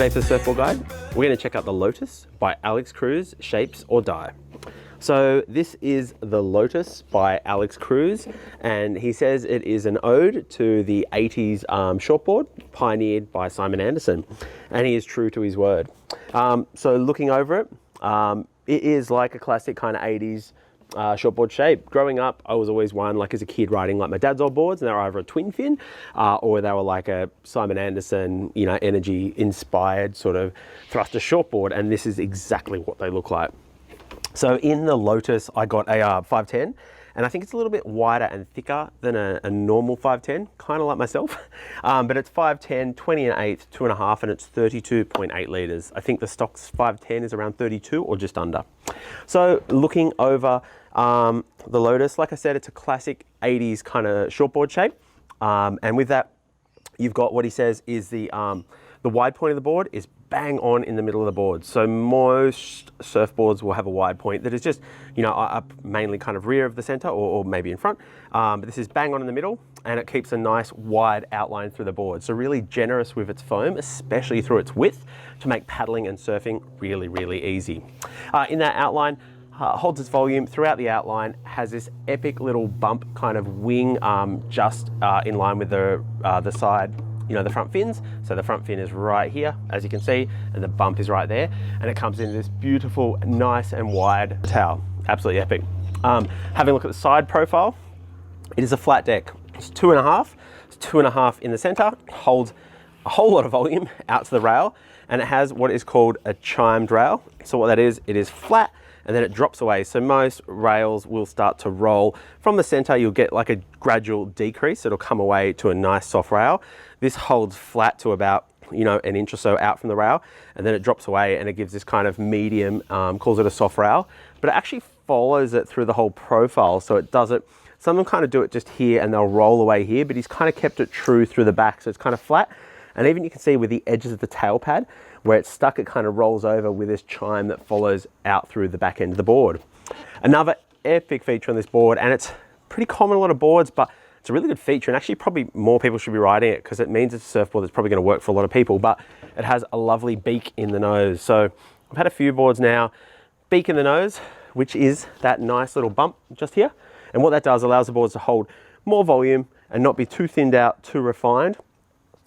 Today for the Surfboard Guide, we're going to check out the Lotus by Alex Cruz, Shapes or Die. So this is the Lotus by Alex Cruz, and he says it is an ode to the 80s shortboard pioneered by Simon Anderson, and he is true to his word. So looking over it, it is like a classic kind of 80s shortboard shape. Growing up, I was always one, like as a kid, riding like my dad's old boards, and they were either a twin fin or they were like a Simon Anderson, you know, energy inspired sort of thruster shortboard, and this is exactly what they look like. So in the Lotus, I got a 510, and I think it's a little bit wider and thicker than a normal 510, kind of like myself. But it's 510, 20 1/8, 2.5, and it's 32.8 litres. I think the stock's 510 is around 32 or just under. So looking over the Lotus, like I said, it's a classic 80s kind of shortboard shape. And with that, you've got what he says is the wide point of the board is bang on in the middle of the board. So most surfboards will have a wide point that is just, you know, up mainly kind of rear of the center or maybe in front. But this is bang on in the middle, and it keeps a nice wide outline through the board. So really generous with its foam, especially through its width, to make paddling and surfing really, really easy. In that outline, holds its volume throughout the outline, has this epic little bump kind of wing just in line with the side, you know, the front fins. So the front fin is right here, as you can see, and the bump is right there. And it comes in this beautiful, nice and wide tail. Absolutely epic. Having a look at the side profile, it is a flat deck. It's 2.5. It's 2.5 in the center, holds a whole lot of volume out to the rail, and it has what is called a chimed rail. So what that is, it is flat, and then it drops away. So most rails will start to roll from the center. You'll get like a gradual decrease. It'll come away to a nice soft rail. This holds flat to about, you know, an inch or so out from the rail, and then it drops away and it gives this kind of medium, calls it a soft rail, but it actually follows it through the whole profile. So it does it, some of them kind of do it just here and they'll roll away here, but he's kind of kept it true through the back. So it's kind of flat. And even you can see with the edges of the tail pad, where it's stuck, it kind of rolls over with this chime that follows out through the back end of the board. Another epic feature on this board, and it's pretty common on a lot of boards, but it's a really good feature, and actually probably more people should be riding it because it means it's a surfboard that's probably going to work for a lot of people, but it has a lovely beak in the nose. So I've had a few boards now, beak in the nose, which is that nice little bump just here. And what that does, allows the boards to hold more volume and not be too thinned out, too refined,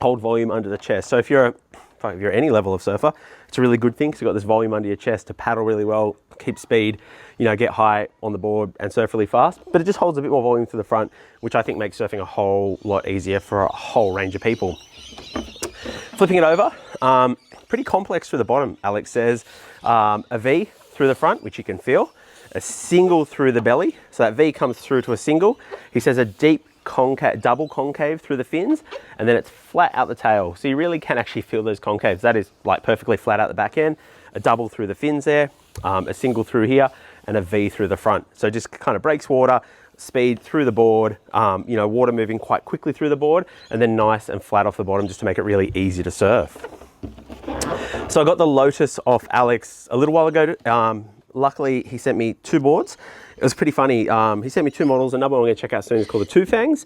hold volume under the chest. So if you're any level of surfer, it's a really good thing because you've got this volume under your chest to paddle really well, keep speed, you know, get high on the board and surf really fast. But it just holds a bit more volume to the front, which I think makes surfing a whole lot easier for a whole range of people. Flipping it over, pretty complex through the bottom, Alex says. A V through the front, which you can feel. A single through the belly, so that V comes through to a single. He says a deep double concave through the fins, and then it's flat out the tail. So you really can actually feel those concaves. That is like perfectly flat out the back end. A double through the fins there, a single through here, and a V through the front. So just kind of breaks water, speed through the board, you know, water moving quite quickly through the board, and then nice and flat off the bottom just to make it really easy to surf. So I got the Lotus off Alex a little while ago. Luckily, he sent me 2 boards. It was pretty funny. He sent me 2 models. Another one we're going to check out soon is called the Two Fangs.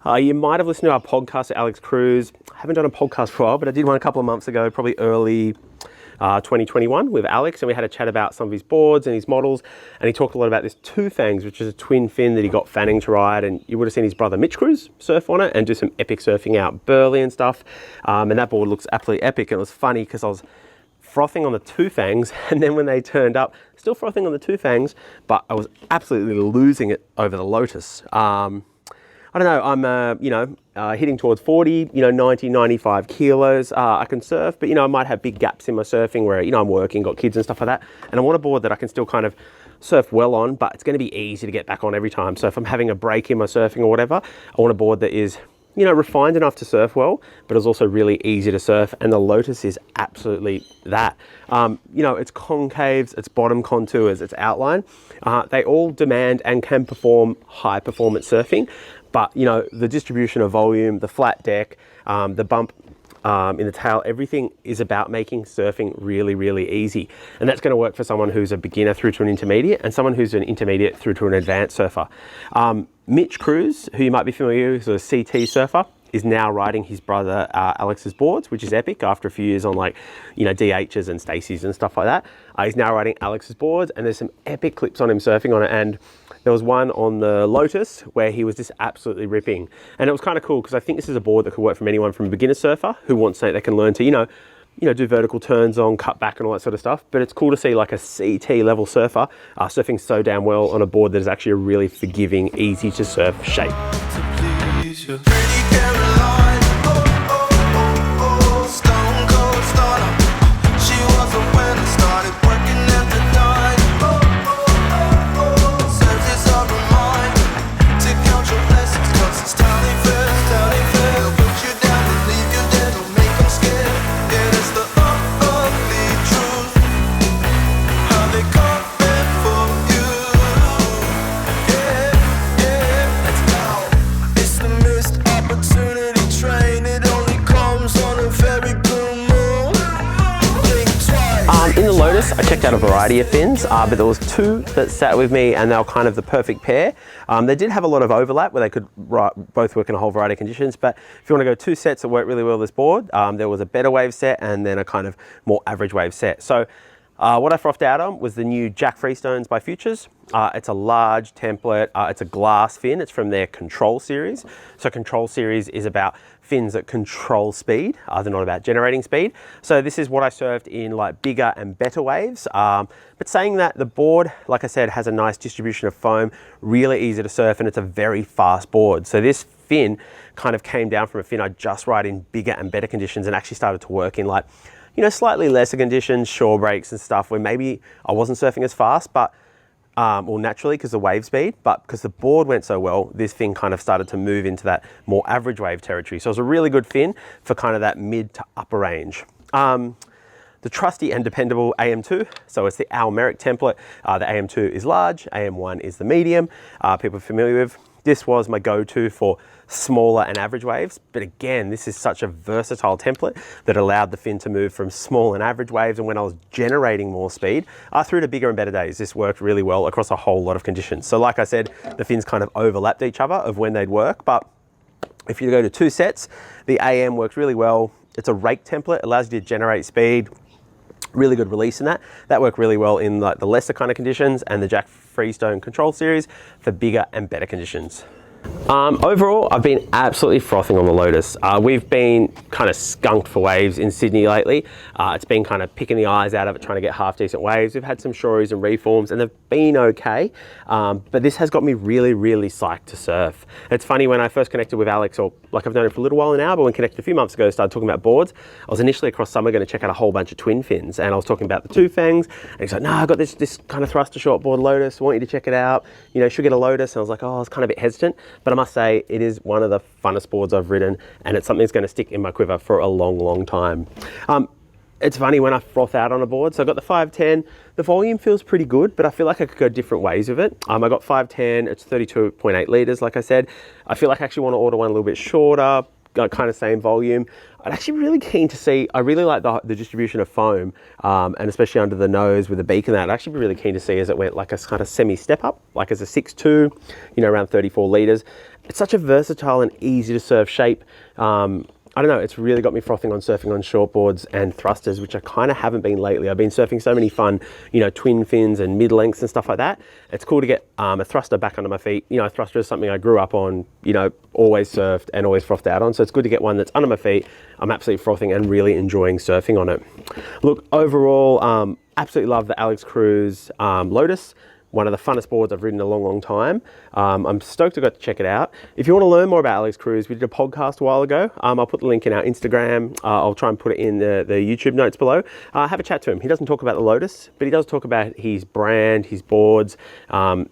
You might have listened to our podcast with Alex Cruz. I haven't done a podcast for a while, but I did one a couple of months ago, probably early 2021 with Alex, and we had a chat about some of his boards and his models, and he talked a lot about this Two Fangs, which is a twin fin that he got Fanning to ride, and you would have seen his brother Mitch Cruz surf on it and do some epic surfing out Burley and stuff, and that board looks absolutely epic. And it was funny because I was frothing on the Two Fangs, and then when they turned up, still frothing on the Two Fangs, but I was absolutely losing it over the Lotus. I don't know, I'm, you know, hitting towards 40, you know, 90, 95 kilos. I can surf, but, you know, I might have big gaps in my surfing where, you know, I'm working, got kids and stuff like that. And I want a board that I can still kind of surf well on, but it's going to be easy to get back on every time. So if I'm having a break in my surfing or whatever, I want a board that is, you know, refined enough to surf well, but is also really easy to surf. And the Lotus is absolutely that. You know, its concaves, its bottom contours, its outline, they all demand and can perform high performance surfing. But, you know, the distribution of volume, the flat deck, the bump in the tail, everything is about making surfing really, really easy. And that's going to work for someone who's a beginner through to an intermediate, and someone who's an intermediate through to an advanced surfer. Mitch Cruz, who you might be familiar with, is a CT surfer. is now riding his brother Alex's boards, which is epic after a few years on like, you know, DH's and Stacey's and stuff like that. He's now riding Alex's boards, and there's some epic clips on him surfing on it. And there was one on the Lotus where he was just absolutely ripping. And it was kind of cool because I think this is a board that could work from anyone from a beginner surfer who wants something they can learn to, you know, do vertical turns on, cut back and all that sort of stuff. But it's cool to see like a CT level surfer surfing so damn well on a board that is actually a really forgiving, easy to surf shape. In the Lotus, I checked out a variety of fins, but there was two that sat with me and they were kind of the perfect pair. They did have a lot of overlap where they could both work in a whole variety of conditions, but if you want to go two sets that work really well with this board, there was a better wave set and then a kind of more average wave set. So what I frothed out on was the new Jack Freestones by Futures. It's a large template, it's a glass fin, it's from their Control series. So Control series is about fins that control speed, they're not about generating speed. So this is what I surfed in like bigger and better waves. But saying that, the board, like I said, has a nice distribution of foam, really easy to surf, and it's a very fast board. So this fin kind of came down from a fin I just ride in bigger and better conditions and actually started to work in like, you know, slightly lesser conditions, shore breaks and stuff where maybe I wasn't surfing as fast, but well, naturally because the wave speed, but because the board went so well, this fin kind of started to move into that more average wave territory. So it was a really good fin for kind of that mid to upper range. The trusty and dependable AM2, so it's the Merrick template. The AM2 is large, AM1 is the medium, people are familiar with. This was my go-to for smaller and average waves, but again, this is such a versatile template that allowed the fin to move from small and average waves, and when I was generating more speed, through to bigger and better days. This worked really well across a whole lot of conditions. So like I said, the fins kind of overlapped each other of when they'd work, but if you go to two sets, the AM works really well. It's a rake template, allows you to generate speed, really good release in that. That worked really well in like the lesser kind of conditions, and the Jack Freestone Control series for bigger and better conditions. Overall, I've been absolutely frothing on the Lotus. We've been kind of skunked for waves in Sydney lately. It's been kind of picking the eyes out of it, trying to get half decent waves. We've had some shories and reforms and they've been okay, but this has got me really, really psyched to surf. It's funny, when I first connected with Alex, or like I've known him for a little while now, but when connected a few months ago, started talking about boards, I was initially across summer going to check out a whole bunch of twin fins, and I was talking about the two fangs, and he's like, no, I've got this kind of thruster shortboard Lotus, I want you to check it out, you know, should get a Lotus. And I was like, oh, I was kind of a bit hesitant, but I must say it is one of the funnest boards I've ridden, and it's something that's going to stick in my quiver for a long, long time. It's funny when I froth out on a board, so I've got the 510, the volume feels pretty good, but I feel like I could go different ways with it. I got 510, it's 32.8 litres, like I said. I feel like I actually want to order one a little bit shorter, kind of same volume. I'm actually really keen to see, I really like the distribution of foam, and especially under the nose with the beak and that. I'd actually be really keen to see as it went like a kind of semi step up, like as a 6.2, you know, around 34 litres. It's such a versatile and easy to surf shape. I don't know, it's really got me frothing on surfing on shortboards and thrusters, which I kind of haven't been lately. I've been surfing so many fun, you know, twin fins and mid lengths and stuff like that. It's cool to get a thruster back under my feet. You know, a thruster is something I grew up on, you know, always surfed and always frothed out on. So it's good to get one that's under my feet. I'm absolutely frothing and really enjoying surfing on it. Look, overall, absolutely love the Alex Cruz Lotus. One of the funnest boards I've ridden in a long, long time. I'm stoked I got to check it out. If you want to learn more about Alex Cruz, we did a podcast a while ago. I'll put the link in our Instagram. I'll try and put it in the YouTube notes below. Have a chat to him. He doesn't talk about the Lotus, but he does talk about his brand, his boards,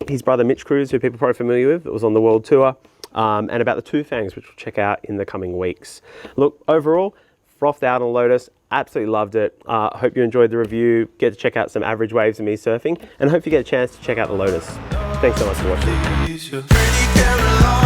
his brother Mitch Cruz, who people are probably familiar with, that was on the world tour, and about the two fangs, which we'll check out in the coming weeks. Look, overall, frothed out on Lotus, absolutely loved it. Hope you enjoyed the review. Get to check out some average waves of me surfing, and hope you get a chance to check out the Lotus. Thanks so much for watching.